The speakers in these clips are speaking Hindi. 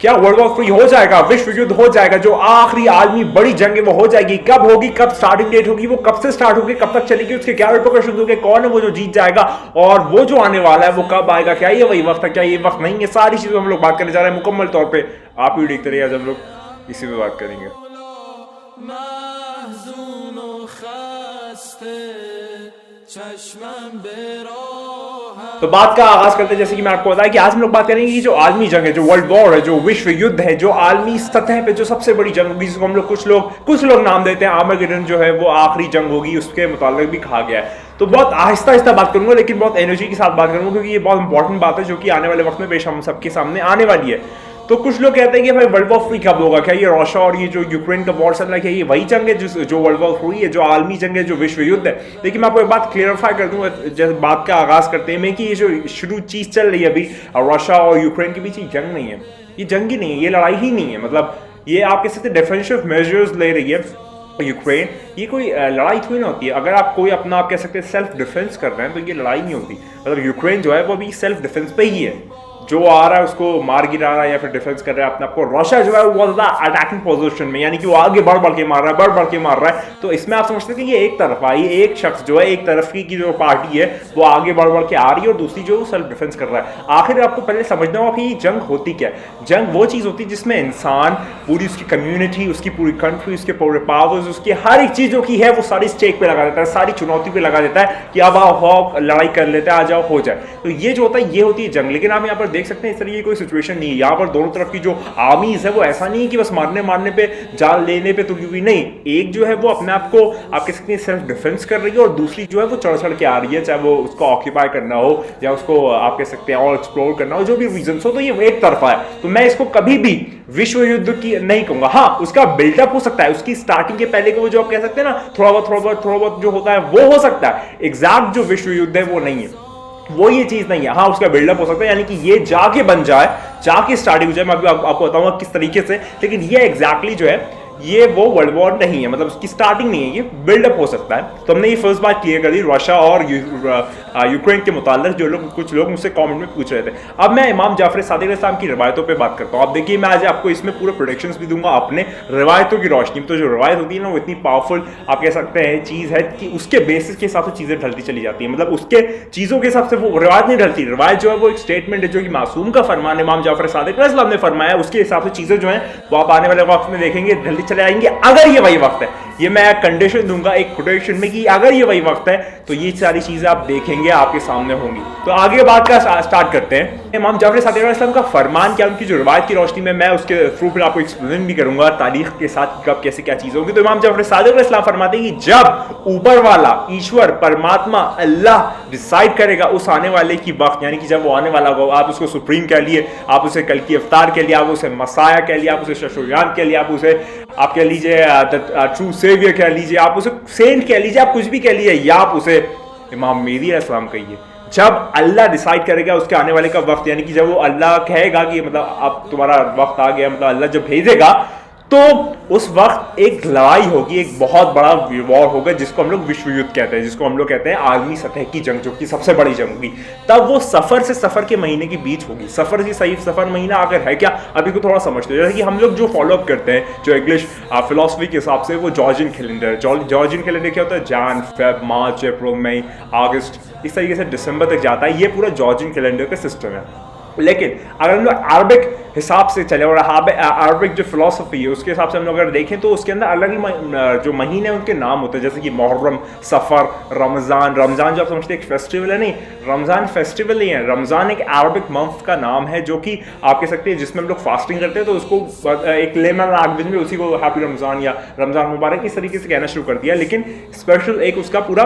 क्या वर्ल्ड वॉर 3 हो जाएगा, विश्व युद्ध हो जाएगा, जो आखिरी आलमी बड़ी जंग है वो हो जाएगी, कब होगी, कब स्टार्टिंग डेट होगी, वो कब से स्टार्ट होगी, कब तक चलेगी, उसके क्या रिपोर्टेशन होंगे, कौन है वो जो जीत जाएगा, और वो जो आने वाला है वो कब आएगा, क्या ये वही वक्त है, क्या ये वक्त नहीं है, सारी चीजों हम लोग बात करने जा रहे हैं मुकम्मल तौर पे। आप भी देखते रहिए, आज हम लोग इसी पे बात करेंगे। तो बात का आगाज करते हैं, जैसे कि मैं आपको बताया कि आज हम लोग बात करेंगे कि जो आलमी जंग है, जो वर्ल्ड वॉर है, जो विश्व युद्ध है, जो आलमी सतह पे जो सबसे बड़ी जंग होगी, जिसको हम लोग कुछ लोग नाम देते हैं आर्मेगेडन, जो है वो आखिरी जंग होगी, उसके मुताबिक भी कहा गया है। तो बहुत आहिस्ता आहिस्ता बात करूंगा, लेकिन बहुत एनर्जी के साथ बात करूंगा, क्योंकि ये बहुत इंपॉर्टेंट बात है जो कि आने वाले वक्त में पेश हम सबके सामने आने वाली है। तो कुछ लोग कहते हैं कि भाई वर्ल्ड वॉर 3 कब होगा, क्या ये रशिया और ये जो यूक्रेन का वॉर चल रहा है, क्या ये वही जंग है जो वर्ल्ड वॉर 3 है, जो आलमी जंग है, जो विश्व युद्ध है। लेकिन मैं आपको एक बात क्लियरिफाई कर दूंगा, जैसे बात का आगाज करते हैं कि ये जो शुरू चीज चल रही है अभी रशिया और यूक्रेन के बीच, ये जंग नहीं है, ये जंग ही नहीं है, ये लड़ाई ही नहीं है। मतलब ये आप कह सकते डिफेंसिव मेजर्स ले रही है यूक्रेन, ये कोई लड़ाई थोड़ी ना होती है। अगर आप कोई अपना आप कह सकते हैं सेल्फ डिफेंस कर रहे हैं तो ये लड़ाई नहीं होती। मतलब यूक्रेन जो है वो अभी सेल्फ डिफेंस पे ही है, जो आ रहा है उसको मार गिरा रहा है या फिर डिफेंस कर रहा है अपने आपको। रशिया जो है वो बहुत ज्यादा अटैकिंग पोजीशन में, यानी कि वो आगे बढ़ बढ़ के मार रहा है, बढ़ बढ़ के मार रहा है। तो इसमें आप समझते हैं कि ये एक तरफा, ये एक शख्स जो है, एक तरफ की जो पार्टी है वो आगे बढ़ बढ़ के आ रही है और दूसरी जो सेल्फ डिफेंस कर रहा है। आखिर आपको पहले समझना होगा कि जंग होती क्या है। जंग वो चीज होती है जिसमें इंसान, पूरी उसकी कम्युनिटी, उसकी पूरी कंट्री, उसके पूरे पावर्स, उसकी हर एक चीज जो की है वो सारी स्टेक पे लगा देता है, सारी चुनौती पे लगा देता है कि अब आओ लड़ाई कर लेते हैं, आ जाओ हो जाए। तो ये जो होता है ये होती है जंग। लेकिन आप यहाँ पर देख सकते हैं इस तरीके कोई सिचुएशन नहीं है। यहाँ पर दोनों तरफ की जो आर्मीज है वो ऐसा नहीं है कि बस मारने पे, जान लेने पे तुली हुई, नहीं। एक जो है वो अपने आप को आप कह सकते हैं सेल्फ डिफेंस कर रही है और दूसरी जो है वो चढ़ चढ़ के आ रही है, चाहे वो उसको ऑक्यूपाई करना हो या उसको आप कह सकते हैं और एक्सप्लोर करना हो, जो भी रीजन हो। तो ये एक तरफा है। तो मैं इसको कभी भी विश्व युद्ध की नहीं कहूंगा। हाँ, उसका बिल्डअप हो सकता है, उसकी स्टार्टिंग के पहले को जो आप कह सकते हैं ना, थोड़ा बहुत जो होता है वो हो सकता है। एग्जैक्ट जो विश्व युद्ध है वो नहीं है, वो ये चीज नहीं है। हाँ, उसका बिल्डअप हो सकता है, यानी कि ये जाके बन जाए, जाके स्टार्टिंग हो जाए। मैं अभी आपको बताऊंगा किस तरीके से। लेकिन ये एग्जैक्टली जो है ये वो वर्ल्ड वॉर नहीं है, मतलब उसकी स्टार्टिंग नहीं है, ये बिल्डअप हो सकता है। तो हमने ये फर्स्ट बात क्लियर कर दी रशिया और यूक्रेन के मुताल्लिक, जो लोग कुछ लोग मुझसे कमेंट में पूछ रहे थे। अब मैं इमाम जाफर सादिक अलैहिस्सलाम की रिवायतों पे बात करता हूँ। अब देखिए, मैं आज आपको इसमें पूरे प्रोडिक्शंस भी दूंगा अपने रिवायतों की रोशनी में। तो जो रिवायत होती है ना, वो इतनी पावरफुल आप कह सकते हैं चीज़ है कि उसके बेसिस के हिसाब से चीज़ें ढलती चली जाती है। मतलब उसके चीज़ों के हिसाब से वो रिवायत नहीं ढलती। रिवायत जो है वो एक स्टेटमेंट है जो कि मासूम का फरमान इमाम जाफर सादिक अलैहिस्सलाम ने फरमाया, उसके हिसाब से चीज़ें जो है वो आप आने वाले वक्त में देखेंगे ढलती चले आएंगे। अगर ये वही वक्त है, ये मैं कंडीशन दूंगा एक कोटेशन में कि अगर ये वही वक्त है तो ये सारी चीजें आप देखेंगे, आपके सामने होंगी। तो आगे बात का स्टार्ट करते हैं। इमाम जाफर सादिक अलैहिस्सलाम का फरमान क्या, उनकी जो रिवायत की रोशनी में मैं उसके थ्रू फिर आपको एक्सप्लेन भी करूंगा तारीख के साथ कब कैसे क्या चीजें होंगी। तो इमाम जाफर सादिक अलैहिस्सलाम फरमाते हैं कि जब ऊपर वाला ईश्वर परमात्मा अल्लाह डिसाइड करेगा उस आने वाले की वक्त, यानी कि जब वो आने वाला होगा, आप उसको सुप्रीम कह लिए, आप उसे कल की अवतार कह लिए, आप उसे मसाया कह लिए, आप उसे शशोयान कह लिए, आप कह लीजिए ट्रू सेवियर कह लीजिए, आप उसे सेंट कह लीजिए, आप कुछ भी कह लीजिए, या आप उसे इमाम मेहदी अलैहिस्सलाम कहिए। जब अल्लाह डिसाइड करेगा उसके आने वाले का वक्त, यानी कि जब वो अल्लाह कहेगा कि मतलब अब तुम्हारा वक्त आ गया, मतलब अल्लाह जब भेजेगा, तो उस वक्त एक लड़ाई होगी, एक बहुत बड़ा वॉर होगा जिसको हम लोग विश्व युद्ध कहते हैं, जिसको हम लोग कहते हैं आलमी सतह की जंग, जो कि सबसे बड़ी जंग होगी। तब वो सफर से सफर के महीने के बीच होगी। सफर से सही सफर महीना अगर है क्या, अभी को थोड़ा समझते हो। जैसे कि हम लोग जो फॉलो अप करते हैं जो इंग्लिश फिलॉसफी के हिसाब से, वो जॉर्जियन कैलेंडर। जॉर्जियन कैलेंडर क्या होता है, जैन, फेब, मार्च, अप्रैल, मई, अगस्त, इस तरीके से दिसंबर तक जाता है। ये पूरा जॉर्जियन कैलेंडर का सिस्टम है। लेकिन अगर हम लोग अरबिक हिसाब से चले और अरबिक जो फिलोसफी है उसके हिसाब से हम लोग अगर देखें तो उसके अंदर अलग जो महीने हैं उनके नाम होते हैं, जैसे कि मुहर्रम, सफ़र, रमज़ान। रमज़ान जो आप समझते हैं एक फेस्टिवल है, नहीं, रमज़ान फेस्टिवल नहीं है। रमज़ान एक अरबिक मंथ का नाम है जो कि आप कह सकते हैं जिसमें हम लोग फास्टिंग करते हैं, तो उसको एक लेमन लैंग्वेज में उसी को हैप्पी रमज़ान या रमज़ान मुबारक इस तरीके से कहना शुरू कर दिया। लेकिन स्पेशल एक उसका पूरा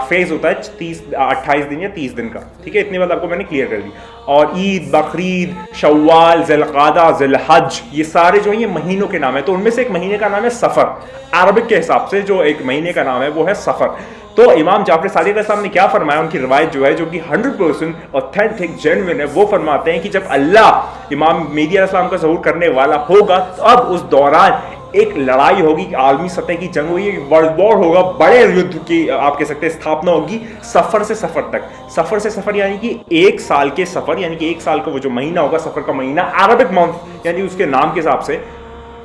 फेज होता है 28 दिन या 30 दिन का। ठीक है, इतनी बात आपको मैंने क्लियर कर दी। और ईद, बकरीद, शव्वाल, ज़िलक़ादा, ज़िलहज, ये सारे जो है ये महीनों के नाम है। तो उनमें से एक महीने का नाम है सफ़र। अरबिक के हिसाब से जो एक महीने का नाम है वो है सफ़र। तो इमाम जाफर सादिक अलैहिस्सलाम ने क्या फरमाया, उनकी रिवायत जो है जो कि 100% ऑथेंटिक जेन्युइन है, वो फरमाते हैं कि जब अल्लाह इमाम मेहदी अलैहिस्सलाम का ज़हूर करने वाला होगा तो अब उस दौरान एक लड़ाई होगी, आलमी सतह की जंग होगी, वर्ल्ड वॉर होगा, बड़े युद्ध की आप कह सकते हैं स्थापना होगी सफर से सफर तक। सफर से सफर यानी कि एक साल के सफर, यानी कि एक साल का वो जो महीना होगा, सफर का महीना, अरबिक मंथ यानी उसके नाम के हिसाब से,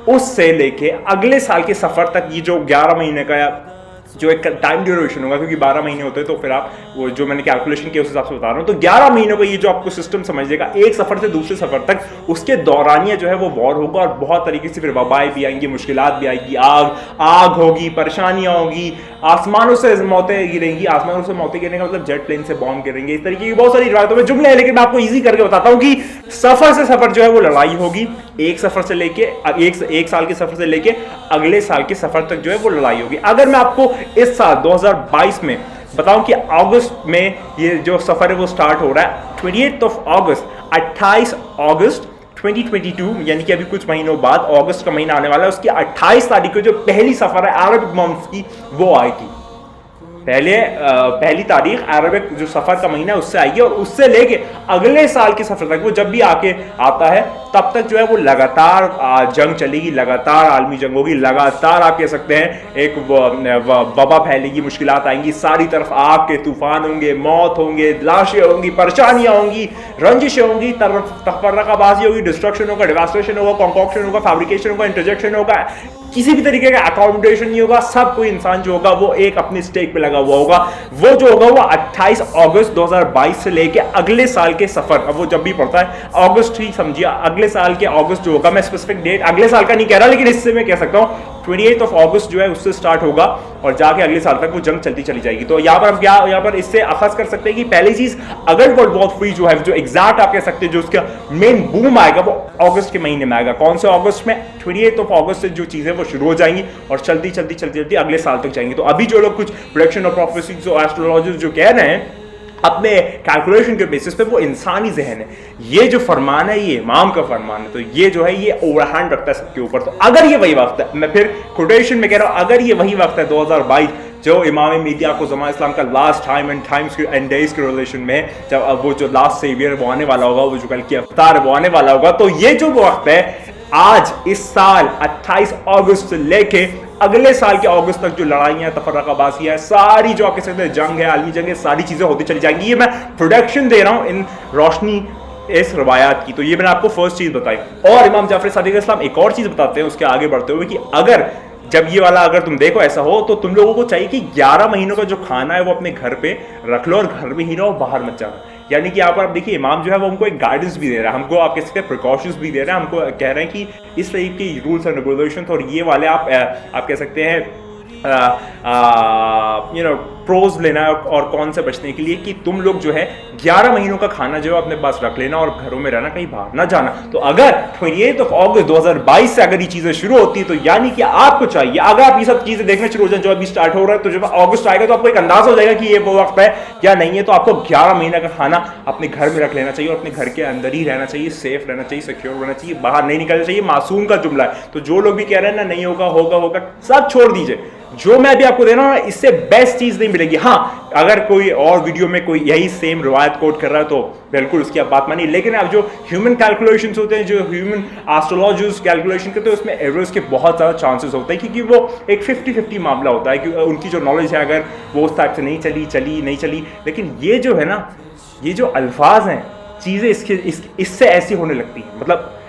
उससे लेके अगले साल के सफर तक ये जो 11 महीने का जो एक टाइम ड्यूरेशन होगा, क्योंकि 12 महीने होते हैं तो फिर आप वो जो मैंने कैलकुलेशन किया उस हिसाब से बता रहा हूं, तो 11 महीनों का ये जो आपको सिस्टम समझिएगा, एक सफर से दूसरे सफर तक, उसके दौरानिया जो है वो वॉर होगा और बहुत तरीके से फिर वबाएं भी आएंगी, मुश्किलात भी आएगी, आग होगी, परेशानियां होगी, आसमानों से मौतें गिरेंगी। आसमानों से मौतें गिरने का मतलब जेट प्लेन से बॉम्ब गिरेंगे, इस तरीके की बहुत सारी रिवायतों में जुमले हैं, लेकिन मैं आपको इजी करके बताता हूं कि सफर से सफर जो है वो लड़ाई होगी, एक सफर से लेके एक साल के सफर से लेके अगले साल के सफर तक जो है वो लड़ाई होगी। अगर मैं आपको इस साल 2022 में बताऊं कि अगस्त में ये जो सफर है वो स्टार्ट हो रहा है, 28 अगस्त, 28 अगस्त 2022, यानी कि अभी कुछ महीनों बाद अगस्त का महीना आने वाला है, उसकी 28 तारीख को जो पहली सफर है अरबिक मंथ की वो आएगी। पहली तारीख अरबिक जो सफर का महीना है उससे आएगी, और उससे लेके अगले साल के सफर तक, वो जब भी आके आता है तब तक जो है वो लगातार जंग चलेगी, लगातार आलमी जंग होगी, लगातार आप कह सकते हैं एक वबा फैलेगी, मुश्किलात आएंगी, सारी तरफ आग के तूफान होंगे, मौत होंगे, लाशें होंगी, परेशानियां होंगी, रंजिशें होंगी, तफर्रकाबाजी होगी, डिस्ट्रक्शन होगा, डिवास्टेशन होगा, कॉन्कॉक्शन होगा, फैब्रिकेशन होगा, इंटरजेक्शन होगा, किसी भी तरीके का अकोमोडेशन नहीं होगा, सब कोई इंसान जो होगा वो एक अपनी स्टेक पे लगा हुआ होगा। वो जो होगा वो 28 अगस्त 2022 से लेके अगले साल के सफर, अब वो जब भी पड़ता है अगस्त ही समझिए, अगले साल के अगस्त जो होगा, मैं स्पेसिफिक डेट अगले साल का नहीं कह रहा, लेकिन इससे मैं कह सकता हूं 28 अगस्त जो है उससे स्टार्ट होगा और जाके अगले साल तक वो जंग चलती चली जाएगी। तो यहाँ पर हम क्या यहाँ पर इससे अखज कर सकते हैं कि पहली चीज, अगर वर्ल्ड वॉर 3 जो है जो एग्जैक्ट आप कह सकते हैं जो उसका मेन बूम आएगा वो अगस्त के महीने में आएगा। कौन से अगस्त में? 28 अगस्त से जो चीजें वो शुरू हो जाएंगी और चलती चलती चलती चलती अगले साल तक जाएंगी। तो अभी जो लोग कुछ प्रेडिक्शन और प्रोफेसीज और एस्ट्रोलॉजर्स जो कह रहे हैं अपने कैलकुलेशन के बेसिस पे, वो इंसानी जहन है। ये जो फरमान है ये इमाम का फरमान है, तो ये जो है ये ओवरहैंड रखता है सबके ऊपर। तो अगर ये वही वक्त है, मैं फिर कोटेशन में कह रहा हूं, अगर ये वही वक्त है 2022 जो इमाम मीडिया को ज़माना इस्लाम का last time and times and days के रिलेशन में, जब वो जो लास्ट सेवियर वो आने वाला होगा, वो जो कल की अवतार वो आने वाला होगा, तो ये जो वक्त है आज इस साल 28 अगस्त से लेके अगले साल के अगस्त तक जो लड़ाइयां, तफर्रकाबाजी है, सारी जो आप कह सकते हैं जंग है, आलमी जंग है, सारी चीजें होती चली जाएंगी। ये मैं प्रोडक्शन दे रहा हूं इन रोशनी इस रवायात की। तो ये मैंने आपको फर्स्ट चीज बताई। और इमाम जाफर सादिक इस्लाम एक और चीज बताते हैं उसके आगे बढ़ते हुए कि अगर जब ये वाला अगर तुम देखो ऐसा हो तो तुम लोगों को चाहिए कि 11 महीनों का जो खाना है वो अपने घर पे रख लो और घर में ही रहो, बाहर मत जाना। यानी कि यहाँ पर आप देखिए इमाम जो है वो हमको एक गाइडेंस भी दे रहा है, हमको आप कह सकते हैं प्रिकॉशंस भी दे रहा है, हमको कह रहे हैं कि इस तरीके के रूल्स एंड रेगुलेशंस और ये वाले आप कह सकते हैं प्रोज लेना और कौन से बचने के लिए कि तुम लोग जो है 11 महीनों का खाना जो है अपने पास रख लेना और घरों में रहना, कहीं बाहर ना जाना। तो अगर 28 अगस्त 2022 से अगर ये चीजें शुरू होती है तो यानी कि आपको चाहिए, अगर आप ये सब चीजें देखने शुरू हो जाए जो अभी स्टार्ट हो रहा है, तो जब अगस्त आएगा तो आपको एक अंदाज हो जाएगा कि ये वो वक्त है या नहीं है। तो आपको 11 महीने का खाना अपने घर में रख लेना चाहिए और अपने घर के अंदर ही रहना चाहिए, सेफ रहना चाहिए, सिक्योर रहना चाहिए, बाहर नहीं निकलना चाहिए। मासूम का जुमला है। तो जो लोग भी कह रहे हैं ना नहीं होगा होगा होगा, सब छोड़ दीजिए। जो मैं अभी आपको दे रहा हूं इससे बेस्ट चीज नहीं मिलेगी। हाँ, अगर कोई और वीडियो में कोई यही सेम रिवायत कोट कर रहा है तो बिल्कुल उसकी आप बात मानिए, लेकिन अब जो ह्यूमन कैलकुलेशंस होते हैं, जो ह्यूमन एस्ट्रोलॉजर्स कैलकुलेशन करते हैं, उसमें एरर्स के बहुत ज़्यादा चांसेस होते हैं, क्योंकि वो एक 50-50 मामला होता है कि उनकी जो नॉलेज है अगर वो उस टाइप से नहीं चली। लेकिन ये जो है ना, ये जो अल्फाज हैं, चीज़ें इससे ऐसी होने लगती हैं, मतलब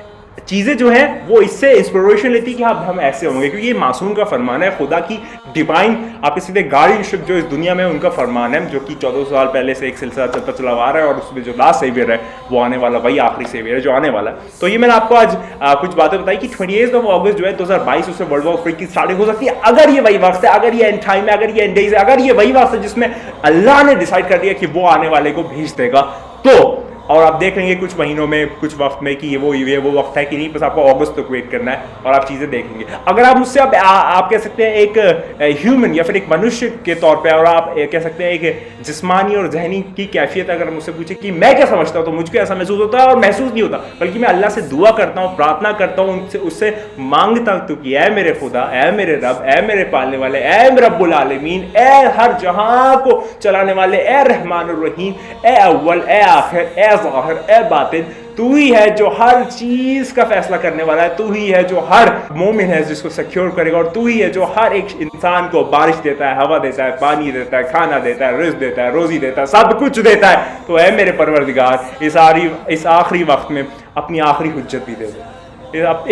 चीज़ें जो है वो इससे इंस्पिरेशन लेती है कि हाँ हम ऐसे होंगे, क्योंकि ये मासूम का फरमान है, खुदा की डिवाइन आप सीधे गार्डियनशिप जो इस दुनिया में उनका फरमान है, जो कि 1400 साल पहले से एक सिलसिला चलता चला आ रहा है और उसमें जो लास्ट सेवियर है वो आने वाला, वही आखिरी सेवियर है जो आने वाला है। तो ये मैंने आपको आज कुछ बातें बताई कि 28 अगस्त जो है 2022 उससे वर्ल्ड वॉर 3 की स्टार्टिंग हो सकती है, अगर ये वही वक्त है, अगर ये एंड टाइम है, अगर ये एंड डेज है, अगर ये वही वक्त है जिसमें अल्लाह ने डिसाइड कर दिया कि वो आने वाले को भेज देगा। तो और आप देख लेंगे कुछ महीनों में, कुछ वक्त में कि ये वो वक्त है कि नहीं, बस आपको अगस्त तक वेट करना है और आप चीज़ें देखेंगे। अगर आप मुझसे आप कह सकते हैं एक ह्यूमन या फिर एक मनुष्य के तौर पे, और आप कह सकते हैं एक जिस्मानी और जहनी की कैफियत अगर मुझसे पूछे कि मैं क्या समझता हूँ, तो मुझको ऐसा महसूस होता है, और महसूस नहीं होता बल्कि मैं अल्लाह से दुआ करता हूँ, प्रार्थना करता हूँ, उससे मांगता हूँ कि ऐ मेरे खुदा, ऐ मेरे रब, ऐ मेरे पालने वाले, ऐ रब्बुल आलमीन, ऐ हर जहां को चलाने वाले, ऐ रहमान रहीम, ऐ अव्वल, ऐ आखिर, ऐ ज़ाहिर, ऐ बातिन, तू ही है जो हर चीज का फैसला करने वाला है, तू ही है जो हर मोमिन है जिसको सिक्योर करेगा, और तू ही है जो हर एक इंसान को बारिश देता है, हवा देता है, पानी देता है, खाना देता है, रिज़्क़ देता है, रोजी देता है, सब कुछ देता है। तो है मेरे परवरदिगार, इस आखिरी वक्त में अपनी आखिरी हुज्जत भी दे दे,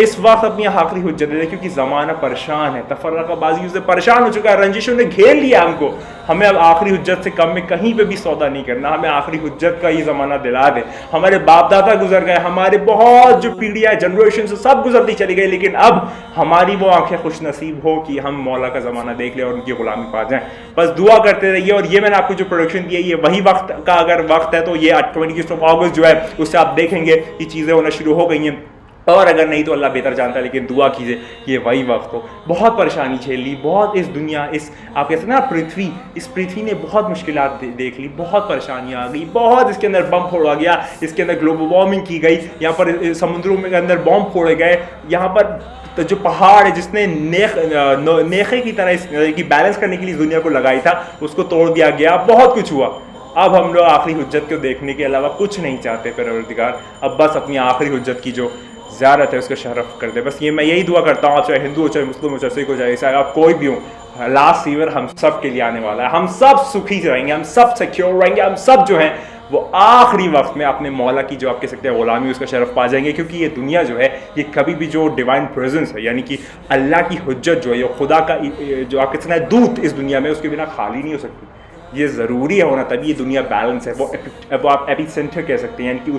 इस वक्त अपनी आखिरी हुज्जत दे दे, क्योंकि ज़माना परेशान है, तफर्रक़ाबाज़ी से परेशान हो चुका है, रंजिशों ने घेर लिया हमको। हमें अब आखिरी हुज्जत से कम में कहीं पे भी सौदा नहीं करना, हमें आखिरी हुज्जत का ये ज़माना दिला दे। हमारे बाप दादा गुजर गए, हमारे बहुत जो पीढ़ियाँ जनरेशन से सब गुजरती चली गई, लेकिन अब हमारी वो आंखें खुश नसीब हो कि हम मौला का ज़माना देख लें और उनकी गुलामी पा जाएँ। बस दुआ करते रहिए। और ये मैंने आपको जो प्रोडक्शन दी है, ये वही वक्त का अगर वक्त है तो ये 21 अगस्त जो है उससे आप देखेंगे ये चीज़ें होना शुरू हो गई हैं, और अगर नहीं तो अल्लाह बेहतर जानता है, लेकिन दुआ कीजिए ये वही वक्त हो। बहुत परेशानी झेल ली, बहुत इस दुनिया, इस आप कहते हैं ना पृथ्वी, इस पृथ्वी ने बहुत मुश्किलात देख ली, बहुत परेशानियाँ आ गई, बहुत इसके अंदर बम फोड़ा गया, इसके अंदर ग्लोबल वार्मिंग की गई, यहाँ पर समुद्रों में अंदर बम फोड़े गए, यहाँ पर तो जो पहाड़ है जिसने नेखे की तरह की बैलेंस करने के लिए दुनिया को लगाई था, उसको तोड़ दिया गया, बहुत कुछ हुआ। अब हम लोग आखिरी हुज्जत को देखने के अलावा कुछ नहीं चाहते परवरदिगार, अब बस अपनी आखिरी हुज्जत की जो ज़्यारत है उसका शरफ कर दे। बस ये मैं यही दुआ करता हूँ, चाहे हिंदू हो, चाहे मुस्लिम हो, चाहे सिख हो, चाहे ईसाई, आप कोई भी हो, लास्ट ईयर हम सब के लिए आने वाला है, हम सब सुखी रहेंगे, हम सब सिक्योर रहेंगे, हम सब जो हैं वो आखिरी वक्त में अपने मौला की जो आप कह सकते हैं गुलामी, उसका शरफ पा जाएंगे। क्योंकि ये दुनिया जो है ये कभी भी जो डिवाइन प्रेजेंस है, यानी कि अल्लाह की हुज्जत जो है, ये खुदा का जो आप कहते हैं दूत इस दुनिया में, उसके बिना खाली नहीं हो सकती। ये ज़रूरी है होना, तभी ये दुनिया बैलेंस है। वो आप एपी सेंटर कह सकते हैं, यानी कि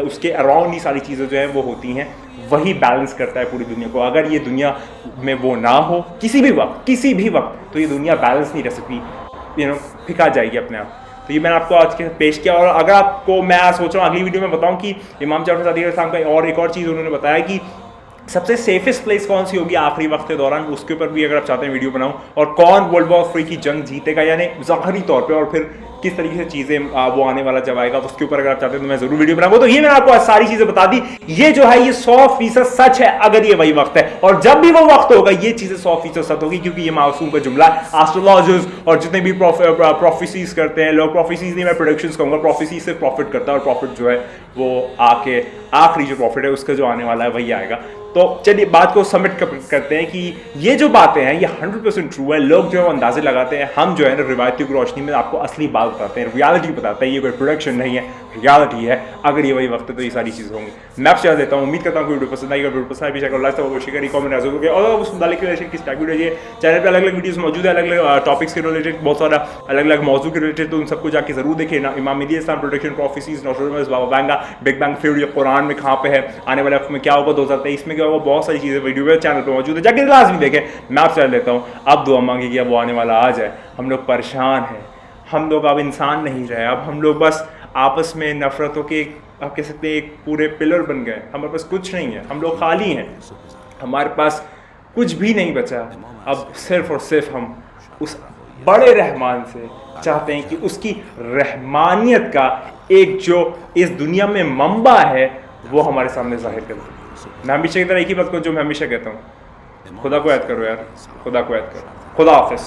उसके अराउंड ही सारी चीज़ें जो हैं वो होती हैं, वही बैलेंस करता है पूरी दुनिया को। अगर ये दुनिया में वो ना हो किसी भी वक्त तो ये दुनिया बैलेंस नहीं रह सकती, फिका जाएगी अपने आप। तो ये मैंने आपको आज के पेश किया। और अगर आपको, मैं सोच रहा हूँ अगली वीडियो में बताऊँ कि इमाम जाफर सादिक साहब का और एक और चीज़ उन्होंने बताया कि सबसे सेफेस्ट प्लेस कौन सी होगी आखिरी वक्त के दौरान, उसके ऊपर भी अगर आप चाहते हैं वीडियो बनाऊं, और कौन वर्ल्ड वॉर 3 की जंग जीतेगा, यानी ज़ाहरी तौर पे, और फिर किस तरीके से चीज़ें वो आने वाला जब आएगा, उसके ऊपर अगर आप चाहते हैं तो मैं ज़रूर वीडियो बनाऊंगा। तो ये मैंने आपको सारी चीज़ें बता दी। ये जो है ये 100% सच है अगर ये वही वक्त है, और जब भी वो वक्त होगा ये चीज़ें 100% सच होगी, क्योंकि ये मासूम का जुमला है। एस्ट्रोलॉजर्स और जितने भी प्रोफेसीज करते हैं लोग, प्रोफेसीज नहीं, मैं प्रेडिक्शंस कहूँगा, प्रोफेसी से प्रॉफिट करता है, और प्रॉफिट जो है वो आके आखिरी जो प्रॉफिट है उसका जो आने वाला है वही आएगा। तो चलिए बात को सबमिट करते हैं कि ये जो बातें हैं ये 100% ट्रू है। लोग जो है वो अंदाजे लगाते हैं, हम जो है ना रिवायती की रोशनी में आपको असली बात बताते हैं, रियलिटी बताते हैं। ये कोई प्रोडक्शन नहीं है, रियलिटी है। अगर ये वही वक्त है तो ये सारी चीज़ें होंगी। मैं आपसे याद देता हूँ, उम्मीद करता हूँ कि वीडियो पसंद आई। वीडियो पसंद आई शेयर लाइक वो शेयर कमेंट राजू के, और उस मुतालिक किस टाइप वीडियो ये चैनल पे अलग अलग वीडियोस मौजूद है, अलग अलग टॉपिक्स के रिलेटेड, बहुत सारा अलग अलग मौजू के रिलेटेड, तो उन सबको जाके जरूर देखिए ना। इमाम मेहदी इस्लाम प्रोडक्शन, प्रोफेसीज, नौशरमस, बाबा बैंगा, बिग बैंग थ्योरी, कुरान में कहाँ पे है, आने वाले वक्त में क्या होगा, 2023 में क्या होगा, बहुत सारी चीज़ें वीडियो पे चैनल पे मौजूद है, जाके लाजमी देखें। मैं आपसे कह लेता हूँ, अब दुआ मांगी कि अब वो आने वाला आ जाए। हम लोग परेशान हैं, हम लोग अब इंसान नहीं रहे, अब हम लोग बस आपस में नफरतों के आप कह सकते हैं एक पूरे पिलर बन गए। हमारे पास कुछ नहीं है, हम लोग खाली हैं, हमारे पास कुछ भी नहीं बचा। अब सिर्फ और सिर्फ हम उस बड़े रहमान से चाहते हैं कि उसकी रहमानियत का एक जो इस दुनिया में मंबा है वो हमारे सामने जाहिर कर दे। मैं हमेशा की तरह एक ही बात को जो मैं हमेशा कहता हूँ, खुदा को याद करो यार, खुदा को याद करो। खुदा हाफिज।